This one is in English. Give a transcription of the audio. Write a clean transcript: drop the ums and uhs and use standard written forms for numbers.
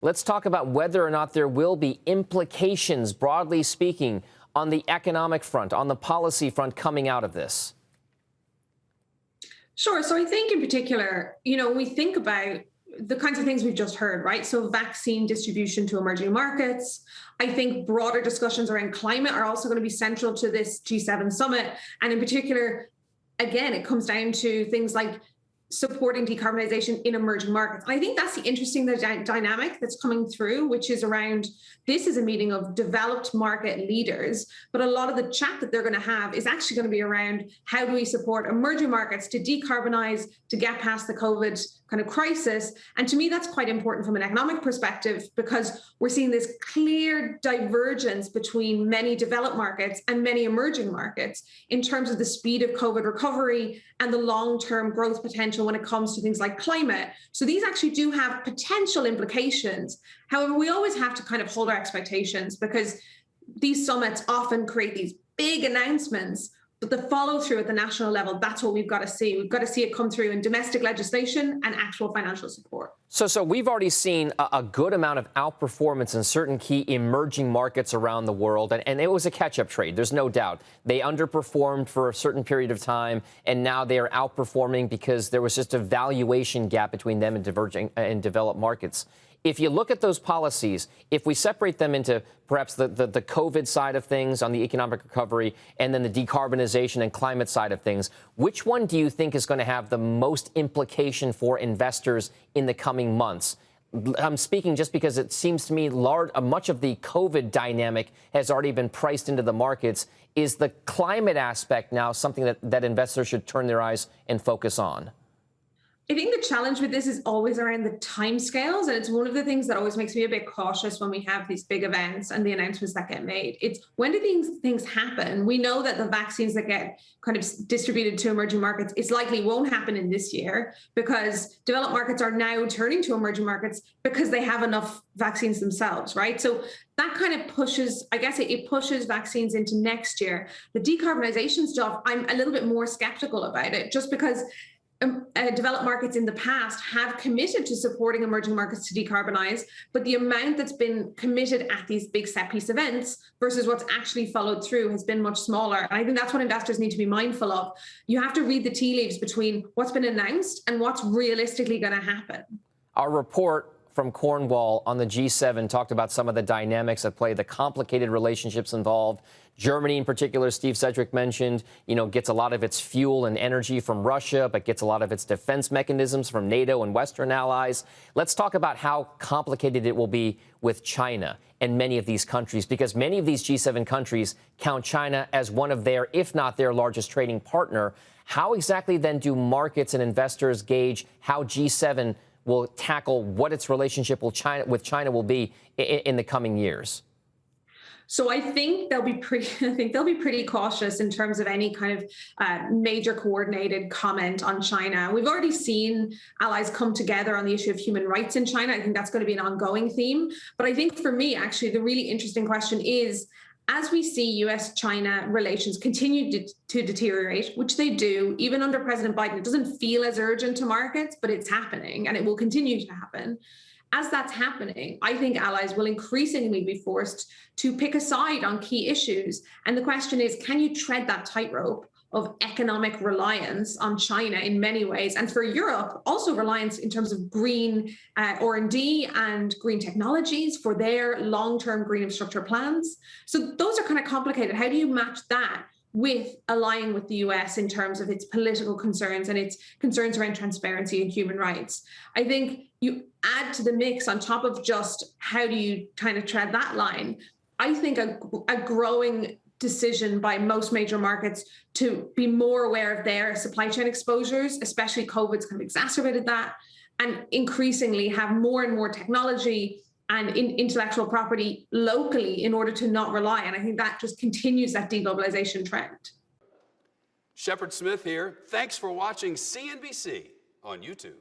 Let's talk about whether or not there will be implications, broadly speaking, on the economic front, on the policy front coming out of this. Sure. So I think in particular, we think about the kinds of things we've just heard, right? So vaccine distribution to emerging markets. I think broader discussions around climate are also going to be central to this G7 summit. And in particular, again, it comes down to things like supporting decarbonization in emerging markets. And I think that's the interesting dynamic that's coming through, which is around this is a meeting of developed market leaders, but a lot of the chat that they're going to have is actually going to be around how do we support emerging markets to decarbonize, to get past the COVID kind of crisis. And to me, that's quite important from an economic perspective, because we're seeing this clear divergence between many developed markets and many emerging markets in terms of the speed of COVID recovery and the long-term growth potential when it comes to things like climate. So these actually do have potential implications. However, we always have to kind of hold our expectations, because these summits often create these big announcements, but the follow through at the national level, that's what we've got to see. We've got to see it come through in domestic legislation and actual financial support. So we've already seen a good amount of outperformance in certain key emerging markets around the world. And it was a catch-up trade. There's no doubt. They underperformed for a certain period of time, and now they are outperforming because there was just a valuation gap between them and diverging developed markets. If you look at those policies, if we separate them into perhaps the COVID side of things on the economic recovery and then the decarbonization and climate side of things, which one do you think is going to have the most implication for investors in the coming months? I'm speaking just because it seems to me much of the COVID dynamic has already been priced into the markets. Is the climate aspect now something that investors should turn their eyes and focus on? I think the challenge with this is always around the timescales, and it's one of the things that always makes me a bit cautious when we have these big events and the announcements that get made. It's when do these things happen? We know that the vaccines that get kind of distributed to emerging markets, it's likely won't happen in this year, because developed markets are now turning to emerging markets because they have enough vaccines themselves, right? So that kind of pushes, I guess it pushes vaccines into next year. The decarbonization stuff, I'm a little bit more skeptical about it, just because developed markets in the past have committed to supporting emerging markets to decarbonize, but the amount that's been committed at these big set piece events versus what's actually followed through has been much smaller. And I think that's what investors need to be mindful of. You have to read the tea leaves between what's been announced and what's realistically going to happen. Our report from Cornwall on the G7 talked about some of the dynamics at play, the complicated relationships involved. Germany in particular, Steve Sedgwick mentioned, gets a lot of its fuel and energy from Russia, but gets a lot of its defense mechanisms from NATO and Western allies. Let's talk about how complicated it will be with China and many of these countries, because many of these G7 countries count China as one of their, if not their largest trading partner. How exactly then do markets and investors gauge how G7 will tackle what its relationship with China will be in the coming years? So I think they'll be pretty cautious in terms of any kind of major coordinated comment on China. We've already seen allies come together on the issue of human rights in China. I think that's going to be an ongoing theme. But I think for me, actually, the really interesting question is, as we see US-China relations continue to deteriorate, which they do, even under President Biden, it doesn't feel as urgent to markets, but it's happening and it will continue to happen. As that's happening, I think allies will increasingly be forced to pick a side on key issues. And the question is, can you tread that tightrope of economic reliance on China in many ways, and for Europe, also reliance in terms of green R&D and green technologies for their long-term green infrastructure plans? So those are kind of complicated. How do you match that with aligning with the US in terms of its political concerns and its concerns around transparency and human rights? I think you add to the mix on top of just how do you kind of tread that line. I think a growing decision by most major markets to be more aware of their supply chain exposures, especially COVID's kind of exacerbated that, and increasingly have more and more technology and intellectual property locally in order to not rely. And I think that just continues that deglobalization trend. Shepard Smith here. Thanks for watching CNBC on YouTube.